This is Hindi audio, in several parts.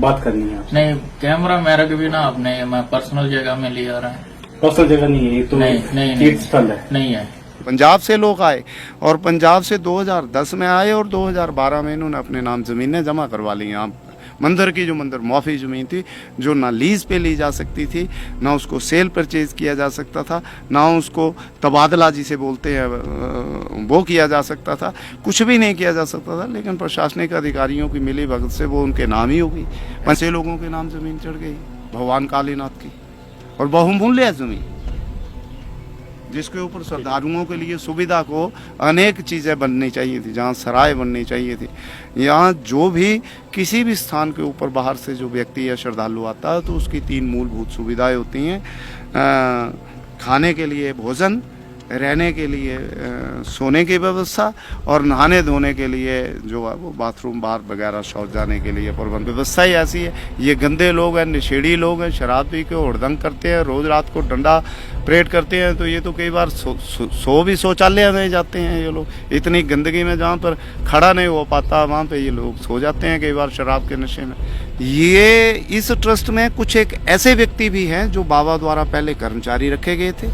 बात करनी है आपसे। नहीं, कैमरा मेरा कभी ना आपने, मैं पर्सनल जगह में ले आ रहा है। पर्सनल जगह नहीं है ये तो, नहीं तीर्थ स्थल है। नहीं है। पंजाब से लोग आए और पंजाब से 2010 में आए और 2012 में इन्होंने अपने नाम ज़मीनें जमा करवा ली यहाँ। मंदिर की जो मंदिर मुआफ़ी ज़मीन थी, जो ना लीज़ पे ली जा सकती थी, ना उसको सेल परचेज़ किया जा सकता था, ना उसको तबादला जिसे बोलते हैं वो किया जा सकता था, कुछ भी नहीं किया जा सकता था। लेकिन प्रशासनिक अधिकारियों की मिली भगत से वो उनके नाम ही हो गई। 5 लोगों के नाम ज़मीन चढ़ गई भगवान कालीनाथ की, और बहुमूल्य ज़मीन जिसके ऊपर श्रद्धालुओं के लिए सुविधा को अनेक चीज़ें बननी चाहिए थी, जहाँ सराय बननी चाहिए थी। यहाँ जो भी किसी भी स्थान के ऊपर बाहर से जो व्यक्ति या श्रद्धालु आता है तो उसकी 3 मूलभूत सुविधाएं होती हैं, खाने के लिए भोजन, रहने के लिए सोने की व्यवस्था, और नहाने धोने के लिए जो है वो बाथरूम बाहर वगैरह शौच जाने के लिए प्रबंध। व्यवस्था ही ऐसी है। ये गंदे लोग हैं, नशेड़ी लोग हैं, शराब पी के हुड़दंग करते हैं, रोज़ रात को डंडा परेड करते हैं। तो ये तो कई बार सो भी शौचालय में जाते हैं ये लोग। इतनी गंदगी में जहाँ पर खड़ा नहीं हो पाता वहाँ पे ये लोग सो जाते हैं कई बार शराब के नशे में। ये इस ट्रस्ट में कुछ एक ऐसे व्यक्ति भी हैं जो बाबा द्वारा पहले कर्मचारी रखे गए थे,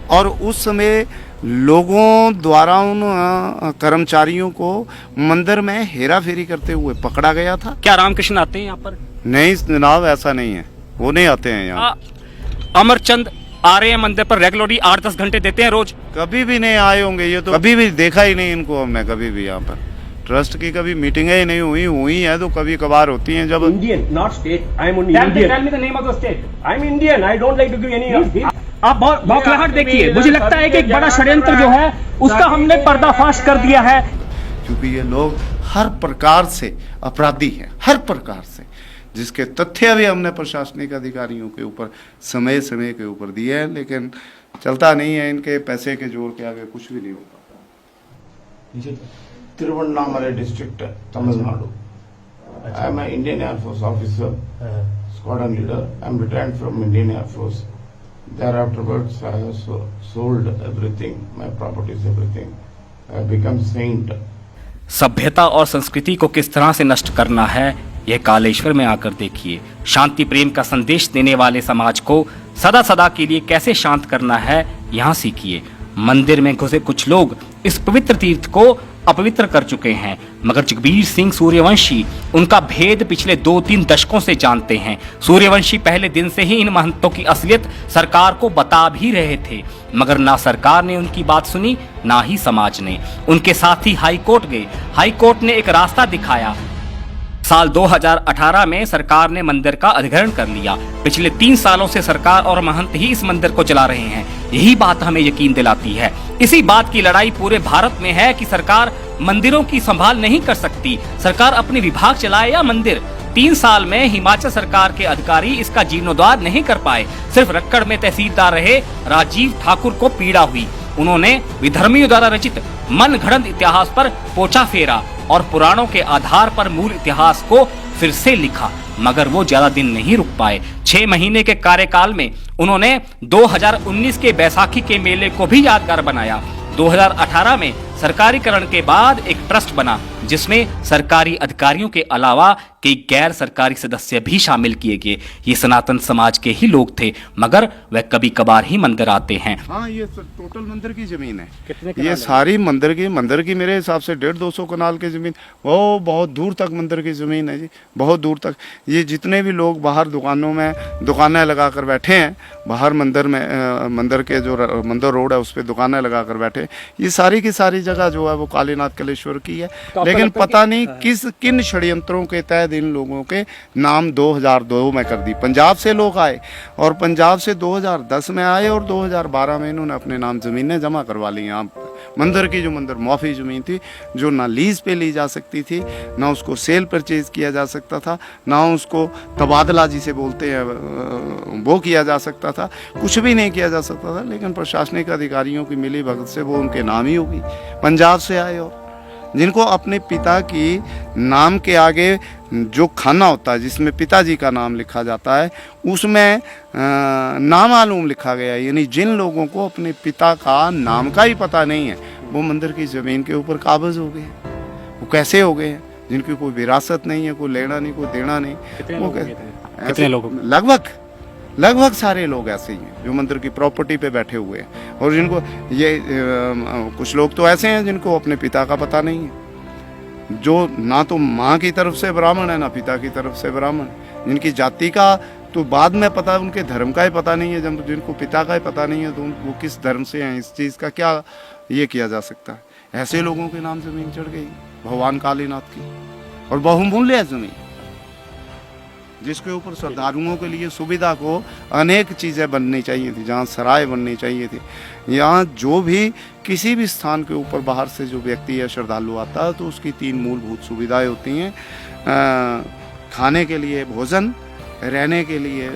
और उस समय लोगों द्वारा उन कर्मचारियों को मंदिर में हेरा फेरी करते हुए पकड़ा गया था। क्या रामकृष्ण आते हैं यहाँ पर? नहीं जनाब, ऐसा नहीं है, वो नहीं आते हैं यहाँ। अमरचंद आ रहे हैं मंदिर पर रेगुलरली 8-10 घंटे देते हैं रोज? कभी भी नहीं आए होंगे, ये तो कभी भी देखा ही नहीं इनको हमने कभी भी। यहाँ पर ट्रस्ट की कभी मीटिंगें ही नहीं हुई है तो कभी कभार होती हैं जब। Indian not state, I am only Indian. Tell me the name of the state. I am Indian, I don't like to give any. आप बौखलाहट देखिए, मुझे लगता है कि एक बड़ा षड्यंत्र जो है उसका हमने पर्दाफाश कर दिया है। क्योंकि ये लोग हर प्रकार से अपराधी हैं, हर प्रकार से, जिसके तथ्य भी हमने प्रशासनिक अधिकारियों के ऊपर समय समय के ऊपर दिए हैं, लेकिन चलता नहीं है। इनके पैसे के जोर के आगे कुछ भी नहीं हो पाता। Tiruvannamalai district, Tamil Nadu. I am Indian air force officer, squadron leader. I am retired from Indian air force. Thereafterwards, I have sold everything, my properties, everything. I have become saint. सभ्यता और संस्कृति को किस तरह से नष्ट करना है यह कालेश्वर में आकर देखिए। शांति प्रेम का संदेश देने वाले समाज को सदा सदा के लिए कैसे शांत करना है यहाँ सीखिए। मंदिर में घुसे कुछ लोग इस पवित्र तीर्थ को अपवित्र कर चुके हैं, मगर जगबीर सिंह सूर्यवंशी उनका भेद पिछले 2-3 दशकों से जानते हैं। सूर्यवंशी पहले दिन से ही इन महंतों की असलियत सरकार को बता भी रहे थे, मगर ना सरकार ने उनकी बात सुनी, ना ही समाज ने। उनके साथ ही हाई कोर्ट गए। हाई कोर्ट ने एक रास्ता दिखाया। साल 2018 में सरकार ने मंदिर का अधिग्रहण कर लिया। पिछले 3 सालों से सरकार और महंत ही इस मंदिर को चला रहे हैं। यही बात हमें यकीन दिलाती है। इसी बात की लड़ाई पूरे भारत में है कि सरकार मंदिरों की संभाल नहीं कर सकती। सरकार अपने विभाग चलाए या मंदिर। 3 साल में हिमाचल सरकार के अधिकारी इसका जीर्णोद्धार नहीं कर पाए। सिर्फ रक्कड़ में तहसीलदार रहे राजीव ठाकुर को पीड़ा हुई। उन्होंने विधर्मियों द्वारा रचित मन घड़ंत इतिहास पर पोछा फेरा और पुराणों के आधार पर मूल इतिहास को फिर से लिखा, मगर वो ज्यादा दिन नहीं रुक पाए। 6 महीने के कार्यकाल में उन्होंने 2019 के बैसाखी के मेले को भी यादगार बनाया। 2018 में सरकारीकरण के बाद एक ट्रस्ट बना जिसमें सरकारी अधिकारियों के अलावा कई गैर सरकारी सदस्य भी शामिल किए गए। ये सनातन समाज के ही लोग थे, मगर वह कभी कभार ही मंदिर आते हैं। हाँ, ये टोटल मंदिर की जमीन है। ये सारी मंदिर की मेरे हिसाब से 150-200 कनाल की जमीन, वो बहुत दूर तक मंदिर की जमीन है जी, बहुत दूर तक। ये जितने भी लोग बाहर दुकानों में दुकानें लगा कर बैठे हैं, बाहर मंदिर में, मंदिर के जो मंदिर रोड है उस पर दुकानें लगा कर बैठे, ये सारी की सारी जगह जो है वो कालीनाथ कलेश्वर की है। लेकिन पता नहीं किन षड्यंत्रों के तहत इन लोगों के नाम 2002 में कर दी। पंजाब से लोग आए और पंजाब से 2010 में आए और 2012 में इन्होंने अपने नाम ज़मीनें जमा करवा ली। यहाँ मंदिर की जो मंदिर मुआफ़ी ज़मीन थी, जो ना लीज़ पे ली जा सकती थी, ना उसको सेल परचेज़ किया जा सकता था, ना उसको तबादला जिसे बोलते हैं वो किया जा सकता था, कुछ भी नहीं किया जा सकता था। लेकिन प्रशासनिक अधिकारियों की मिली भगत से वो उनके नाम ही हो गई। पंजाब से आए और जिनको अपने पिता की नाम के आगे जो खाना होता है जिसमें पिताजी का नाम लिखा जाता है, उसमें नामालूम लिखा गया है। यानी जिन लोगों को अपने पिता का नाम का ही पता नहीं है, वो मंदिर की ज़मीन के ऊपर काबिज हो गए। वो कैसे हो गए हैं? जिनकी कोई विरासत नहीं है, कोई लेना नहीं, कोई देना नहीं। कितने वो लोग कैसे- गए थे? ऐसे- कितने लोग? लगभग सारे लोग ऐसे ही हैं जो मंदिर की प्रॉपर्टी पे बैठे हुए हैं, और जिनको ये कुछ लोग तो ऐसे हैं जिनको अपने पिता का पता नहीं है, जो ना तो माँ की तरफ से ब्राह्मण है ना पिता की तरफ से ब्राह्मण, जिनकी जाति का तो बाद में पता, उनके धर्म का ही पता नहीं है। जब जिनको पिता का ही पता नहीं है तो वो किस धर्म से हैं, इस चीज़ का क्या ये किया जा सकता है। ऐसे लोगों के नाम जमीन चढ़ गई भगवान कालीनाथ की, और बहुमूल्य जमीन, जिसके ऊपर श्रद्धालुओं के लिए सुविधा को अनेक चीज़ें बननी चाहिए थी, जहाँ सराय बननी चाहिए थी। यहाँ जो भी किसी भी स्थान के ऊपर बाहर से जो व्यक्ति या श्रद्धालु आता है तो उसकी 3 मूलभूत सुविधाएं होती हैं, खाने के लिए भोजन, रहने के लिए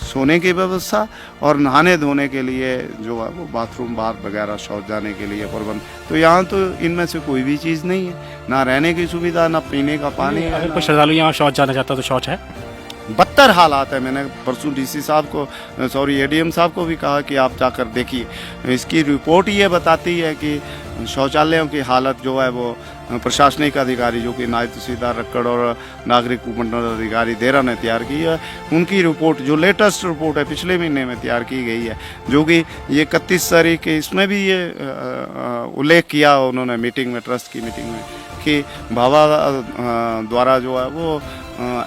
सोने की व्यवस्था, और नहाने धोने के लिए जो है वो बाथरूम बार वगैरह शौच जाने के लिए प्रबंध। तो यहाँ तो इनमें से कोई भी चीज़ नहीं है, ना रहने की सुविधा, ना पीने का पानी है, अगर कोई श्रद्धालु यहाँ शौच जाना चाहता है तो शौच है? बदतर हालात है। मैंने परसों डीसी साहब को, सॉरी एडीएम साहब को भी कहा कि आप जाकर देखिए। इसकी रिपोर्ट ये बताती है कि शौचालयों की हालत जो है वो प्रशासनिक अधिकारी जो कि नायब तहसीलदार रक्कड़ और नागरिक उपमंडल अधिकारी देरा ने तैयार की है, उनकी रिपोर्ट जो लेटेस्ट रिपोर्ट है पिछले महीने में तैयार की गई है, जो कि ये 31 तारीख के इसमें भी ये उल्लेख किया उन्होंने मीटिंग में, ट्रस्ट की मीटिंग में, कि बाबा द्वारा जो है वो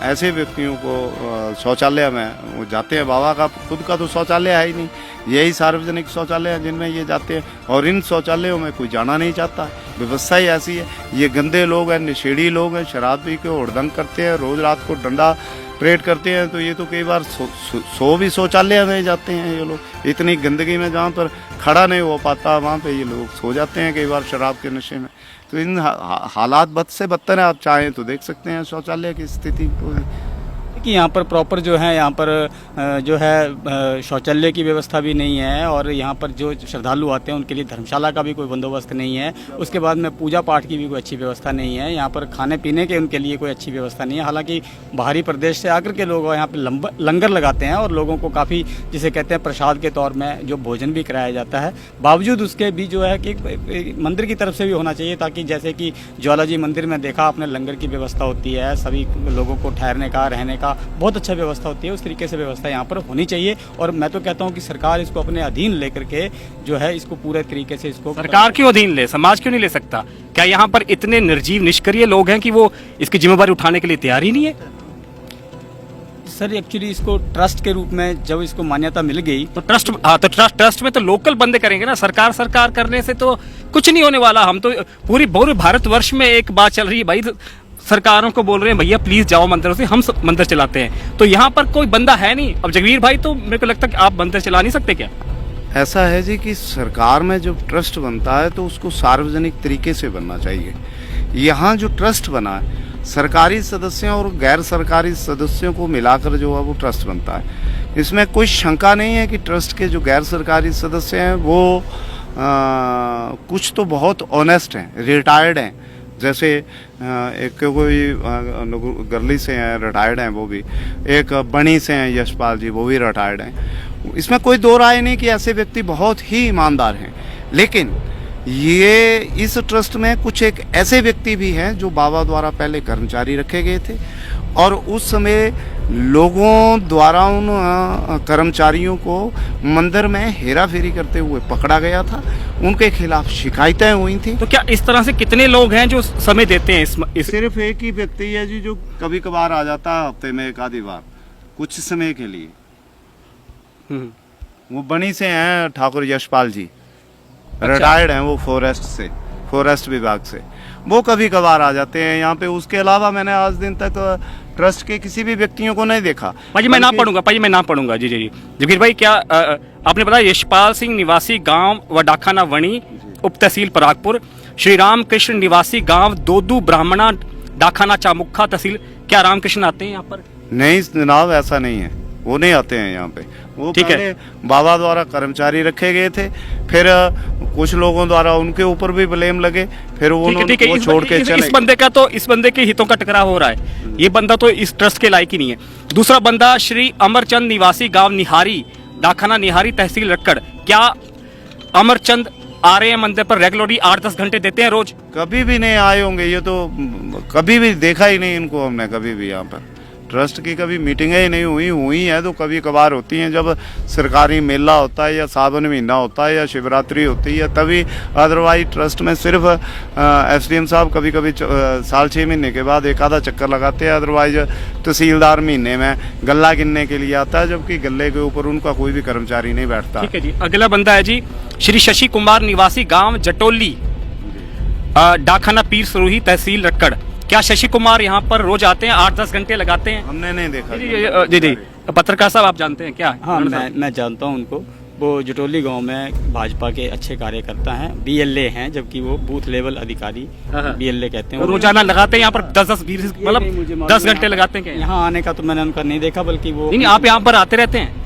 ऐसे व्यक्तियों को शौचालय में वो जाते हैं, बाबा का खुद का तो शौचालय है ही नहीं, यही सार्वजनिक शौचालय हैं जिनमें ये जाते हैं, और इन शौचालयों में कोई जाना नहीं चाहता। व्यवस्था ही ऐसी है। ये गंदे लोग हैं, नशेड़ी लोग हैं, शराब पी के उड़दंग करते हैं, रोज रात को डंडा परेड करते हैं, तो ये तो कई बार सो भी शौचालय में जाते हैं ये लोग। इतनी गंदगी में जहाँ पर खड़ा नहीं हो पाता वहाँ पे ये लोग सो जाते हैं कई बार शराब के नशे में। तो इन हालात बद से बदतर है। आप चाहें तो देख सकते हैं शौचालय की स्थिति को कि यहाँ पर प्रॉपर जो है यहाँ पर जो है शौचालय की व्यवस्था भी नहीं है, और यहाँ पर जो श्रद्धालु आते हैं उनके लिए धर्मशाला का भी कोई बंदोबस्त नहीं है। उसके बाद में पूजा पाठ की भी कोई अच्छी व्यवस्था नहीं है। यहाँ पर खाने पीने के उनके लिए कोई अच्छी व्यवस्था नहीं है। हालांकि बाहरी प्रदेश से आकर के लोग यहाँ पर लंगर लगाते हैं और लोगों को काफ़ी जिसे कहते हैं प्रसाद के तौर में जो भोजन भी कराया जाता है। बावजूद उसके भी जो है कि मंदिर की तरफ से भी होना चाहिए, ताकि जैसे कि ज्वालाजी मंदिर में देखा आपने लंगर की व्यवस्था होती है, सभी लोगों को ठहरने का रहने का बहुत अच्छा व्यवस्था होती है। उस तरीके से व्यवस्था यहाँ पर होनी चाहिए, और मैं तो कहता हूँ कि सरकार इसको अपने अधीन लेकर के जो है इसको पूरे तरीके से इसको सरकार क्यों अधीन ले, समाज क्यों नहीं ले सकता? क्या यहाँ पर इतने निर्जीव निष्क्रिय लोग हैं कि वो इसकी जिम्मेदारी उठाने के लिए तैयार ही नहीं है? सर एक्चुअली इसको ट्रस्ट के रूप में जब इसको मान्यता मिल गई तो ट्रस्ट, हाँ तो ट्रस्ट में तो लोकल बंदे करेंगे ना। सरकार करने से तो कुछ नहीं होने वाला। हम तो पूरी भारतवर्ष में एक बात चल रही है भाई, सरकारों को बोल रहे हैं भैया प्लीज जाओ मंदिरों से, हम सब मंदिर चलाते हैं। तो यहाँ पर कोई बंदा है नहीं। अब जगवीर भाई तो मेरे को लगता है कि आप मंदिर चला नहीं सकते क्या? ऐसा है जी कि सरकार में जब ट्रस्ट बनता है तो उसको सार्वजनिक तरीके से बनना चाहिए। यहाँ जो ट्रस्ट बना है सरकारी सदस्यों और गैर सरकारी सदस्यों को मिलाकर जो है वो ट्रस्ट बनता है। इसमें कोई शंका नहीं है कि ट्रस्ट के जो गैर सरकारी सदस्य हैं वो कुछ तो बहुत ऑनेस्ट हैं, रिटायर्ड हैं। जैसे एक कोई गर्ली से हैं, रिटायर्ड हैं वो भी, एक बनी से हैं यशपाल जी, वो भी रिटायर्ड हैं। इसमें कोई दो राय नहीं कि ऐसे व्यक्ति बहुत ही ईमानदार हैं। लेकिन ये इस ट्रस्ट में कुछ एक ऐसे व्यक्ति भी हैं जो बाबा द्वारा पहले कर्मचारी रखे गए थे, और उस समय लोगों द्वारा उन कर्मचारियों को मंदिर में हेरा फेरी करते हुए पकड़ा गया था। उनके खिलाफ शिकायतें हुई थी। तो क्या इस तरह से कितने लोग हैं जो समय देते हैं इस सिर्फ एक ही व्यक्ति है जी जो कभी कभार आ जाता है, हफ्ते में एक आधी बार कुछ समय के लिए। वो बनी से हैं ठाकुर यशपाल जी, रिटायर्ड हैं वो फॉरेस्ट विभाग से। वो कभी कभार आ जाते हैं यहाँ पे। उसके अलावा मैंने आज दिन तक ट्रस्ट के किसी भी व्यक्तियों को नहीं देखा। भाई मैं नाम पढ़ूंगा जी जगीर भाई। क्या आपने बताया यशपाल सिंह निवासी गांव वडाखाना वणी उप तहसील परागपुर, श्री राम कृष्ण निवासी गांव दोदू ब्राह्मणा डाखाना चामुखा तहसील। क्या रामकृष्ण आते हैं यहाँ पर? नहीं जनाब, ऐसा नहीं है, वो नहीं आते हैं यहाँ पे। वो ठीक है, बाबा द्वारा कर्मचारी रखे गए थे, फिर कुछ लोगों द्वारा उनके ऊपर भी ब्लेम लगे, फिर वो छोड़ के चले। इस बंदे के हितों का टकराव हो रहा है। ये बंदा तो इस ट्रस्ट के लायक ही नहीं है। दूसरा बंदा श्री अमरचंद निवासी गांव निहारी डाखाना निहारी तहसील रक्कड़। क्या अमरचंद आ रहे हैं मंदिर पर रेगुलरली 8-10 घंटे देते हैं रोज? कभी भी नहीं आए होंगे, ये तो कभी भी देखा ही नहीं इनको हमने कभी भी। यहाँ पर ट्रस्ट की कभी मीटिंगें ही नहीं हुई है तो कभी कभार होती हैं, जब सरकारी मेला होता है या सावन महीना होता है या शिवरात्रि होती है तभी। अदरवाइज ट्रस्ट में सिर्फ एसडीएम साहब कभी कभी साल 6 महीने के बाद एक आधा चक्कर लगाते हैं। अदरवाइज तहसीलदार महीने में गल्ला गिनने के लिए आता है, जबकि गल्ले के ऊपर उनका कोई भी कर्मचारी नहीं बैठता। ठीक है जी। अगला बंदा है जी श्री शशि कुमार, निवासी गांव जटोली, डाकखाना पीर सरोही, तहसील रक्कड़। क्या शशि कुमार यहाँ पर रोज आते हैं, 8-10 घंटे लगाते हैं? हमने नहीं देखा। जी, पत्रकार साहब आप जानते हैं क्या? हाँ, मैं जानता हूँ उनको। वो जटोली गांव में भाजपा के अच्छे कार्यकर्ता हैं, BLA हैं, जबकि वो बूथ लेवल अधिकारी BLA कहते हैं। रोजाना लगाते हैं यहाँ पर 10-20 मतलब 10 घंटे लगाते हैं? यहाँ आने का तो मैंने उनका नहीं देखा, बल्कि वो नहीं, आप यहाँ पर आते रहते हैं?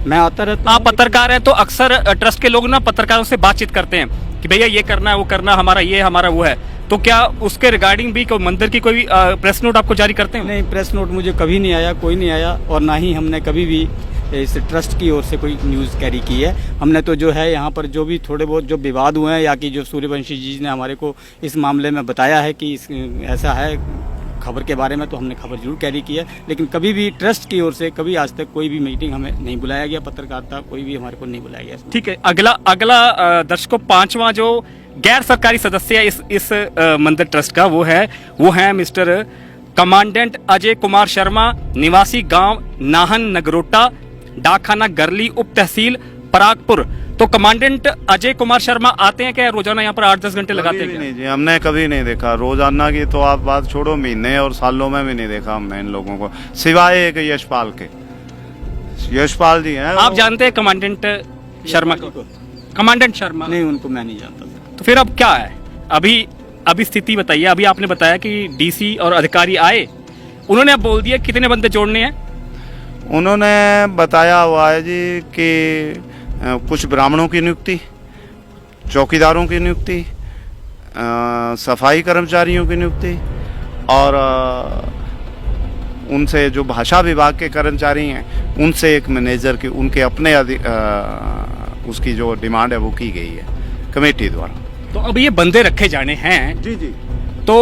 मैं आता रहता हूँ। आप पत्रकार हैं तो अक्सर ट्रस्ट के लोग ना पत्रकारों से बातचीत करते हैं कि भैया ये करना है, वो करना, हमारा ये, हमारा वो है। तो क्या उसके रिगार्डिंग भी कोई मंदिर की कोई प्रेस नोट आपको जारी करते हैं? नहीं, प्रेस नोट मुझे कभी नहीं आया, कोई नहीं आया, और ना ही हमने कभी भी इस ट्रस्ट की ओर से कोई न्यूज़ कैरी की है। हमने तो जो है यहाँ पर जो भी थोड़े बहुत जो विवाद हुए हैं, या कि जो सूर्यवंशी जी ने हमारे को इस मामले में बताया है कि ऐसा है खबर के बारे में, तो हमने खबर जरूर कैरी की है, लेकिन कभी भी ट्रस्ट की ओर से कभी आज तक कोई भी मीटिंग हमें नहीं बुलाया गया, पत्रकारिता कोई भी हमारे को नहीं बुलाया गया। ठीक है। अगला दर्शकों 5वां जो गैर सरकारी सदस्य है इस मंदिर ट्रस्ट का, वो है मिस्टर कमांडेंट अजय कुमार शर्मा, निवासी गांव नाहन नगरोटा, डाकखाना गरली, उप तहसील परागपुर। तो कमांडेंट अजय कुमार शर्मा आते हैं क्या रोजाना यहाँ पर 8-10 घंटे लगाते हैं? नहीं जी, हमने कभी नहीं देखा। रोजाना की तो आप बात छोड़ो, महीने और सालों में भी नहीं देखा हमने इन लोगों को, सिवाय एक यशपाल के। यशपाल जी हैं। आप जानते हैं कमांडेंट शर्मा को? कमांडेंट शर्मा नहीं, उनको मैं नहीं जानता। तो फिर अब क्या है? अभी स्थिति बताइए। अभी आपने बताया कि डीसी और अधिकारी आए, उन्होंने अब बोल दिया कितने बंदे जोड़ने हैं? उन्होंने बताया हुआ है जी कि कुछ ब्राह्मणों की नियुक्ति, चौकीदारों की नियुक्ति, सफाई कर्मचारियों की नियुक्ति, और उनसे जो भाषा विभाग के कर्मचारी हैं उनसे एक मैनेजर की, उनके अपने उसकी जो डिमांड है वो की गई है कमेटी द्वारा। तो अब ये बंदे रखे जाने हैं जी जी, तो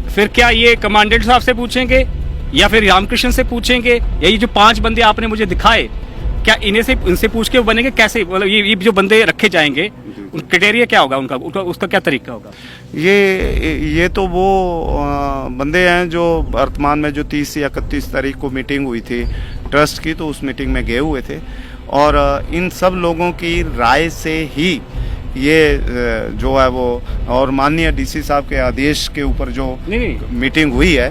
फिर क्या ये कमांडेंट साहब से पूछेंगे या फिर रामकृष्ण से पूछेंगे, या ये जो 5 बंदे आपने मुझे दिखाए, क्या इनसे पूछ के बनेंगे कैसे? मतलब ये जो बंदे रखे जाएंगे, क्राइटेरिया क्या होगा उनका, उसका क्या तरीका होगा? ये तो वो बंदे हैं जो वर्तमान में जो 30 या 31 तारीख को मीटिंग हुई थी ट्रस्ट की, तो उस मीटिंग में गए हुए थे, और इन सब लोगों की राय से ही ये जो है वो, और माननीय डीसी साहब के आदेश के ऊपर जो मीटिंग हुई है,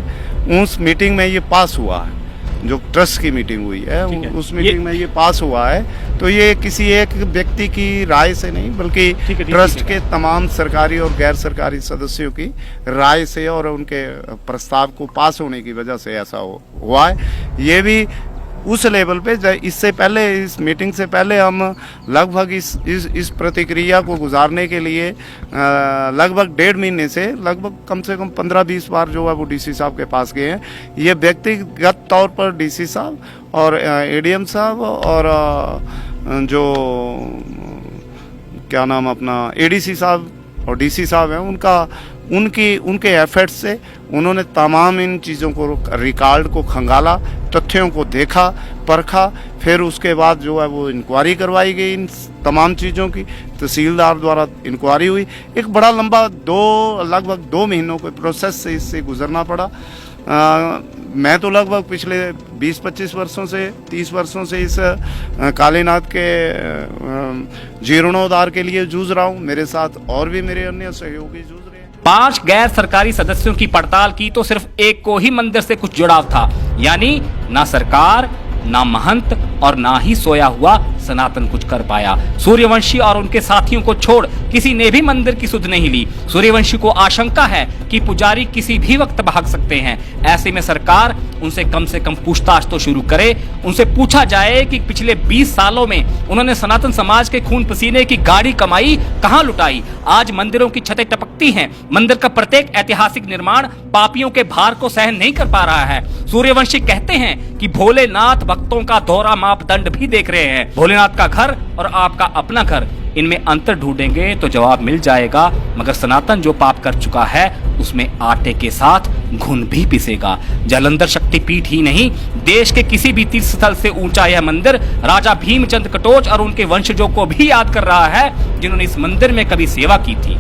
उस मीटिंग में ये पास हुआ है। जो ट्रस्ट की मीटिंग हुई है उस मीटिंग में ये पास हुआ है। तो ये किसी एक व्यक्ति की राय से नहीं, बल्कि ट्रस्ट के तमाम सरकारी और गैर सरकारी सदस्यों की राय से और उनके प्रस्ताव को पास होने की वजह से ऐसा हुआ है। ये भी उस लेवल पे, इससे पहले, इस मीटिंग से पहले हम लगभग इस प्रतिक्रिया को गुजारने के लिए लगभग 1.5 महीने से लगभग कम से कम 15-20 बार जो है वो डीसी साहब के पास गए हैं। ये व्यक्तिगत तौर पर डीसी साहब और एडीएम साहब और जो क्या नाम अपना एडीसी साहब और डीसी साहब हैं, उनके एफर्ट्स से उन्होंने तमाम इन चीज़ों को, रिकॉर्ड को खंगाला, तथ्यों को देखा, परखा, फिर उसके बाद जो है वो इंक्वायरी करवाई गई इन तमाम चीज़ों की, तहसीलदार द्वारा इंक्वायरी हुई। एक बड़ा लंबा लगभग 2 महीनों के प्रोसेस से इससे गुजरना पड़ा। मैं तो लगभग पिछले 20-25 वर्षों से, 30 वर्षों से इस कालीनाथ के जीर्णोद्धार के लिए जूझ रहा हूँ। मेरे साथ और भी मेरे अन्य सहयोगी जूझ रहे हैं। 5 गैर सरकारी सदस्यों की पड़ताल की तो सिर्फ एक को ही मंदिर से कुछ जुड़ाव था, यानी ना सरकार, ना महंत और ना ही सोया हुआ सनातन कुछ कर पाया। सूर्यवंशी और उनके साथियों को छोड़ किसी ने भी मंदिर की सुध नहीं ली। सूर्यवंशी को आशंका है कि पुजारी किसी भी वक्त भाग सकते हैं। ऐसे में सरकार उनसे कम पूछताछ तो शुरू करे। उनसे पूछा जाए कि पिछले 20 सालों में उन्होंने सनातन समाज के खून पसीने की गाड़ी कमाई कहां लुटाई। आज मंदिरों की छतें टपकती हैं। मंदिर का प्रत्येक ऐतिहासिक निर्माण पापियों के भार को सहन नहीं कर पा रहा है। सूर्यवंशी कहते हैं कि भोलेनाथ भक्तों का दोहरा मापदंड भी देख रहे हैं। भोलेनाथ का घर और आपका अपना घर, इनमें अंतर ढूंढेंगे तो जवाब मिल जाएगा, मगर सनातन जो पाप कर चुका है उसमें आटे के साथ घुन भी पिसेगा। जालंधर शक्तिपीठ ही नहीं, देश के किसी भी तीर्थ स्थल से ऊंचा यह मंदिर राजा भीमचंद कटोच और उनके वंशजों को भी याद कर रहा है, जिन्होंने इस मंदिर में कभी सेवा की थी।